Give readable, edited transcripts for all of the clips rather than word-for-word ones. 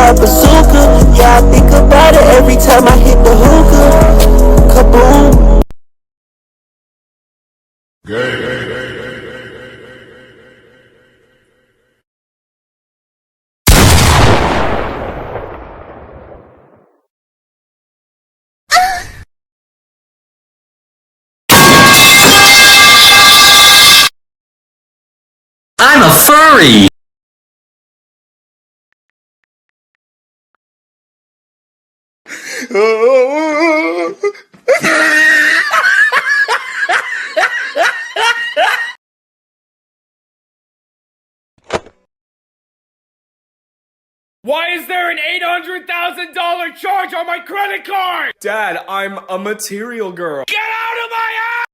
a bazooka. Yeah, I think about it every time I hit the hookah. Kaboom. I'm a furry! Why is there an $800,000 charge on my credit card? Dad, I'm a material girl. Get out of my house!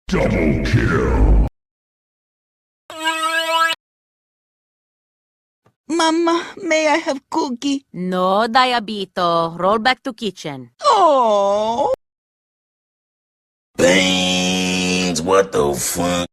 Double kill. Mama, may I have cookie? No, Diabito. Roll back to kitchen. Oh. Beans, what the fuck?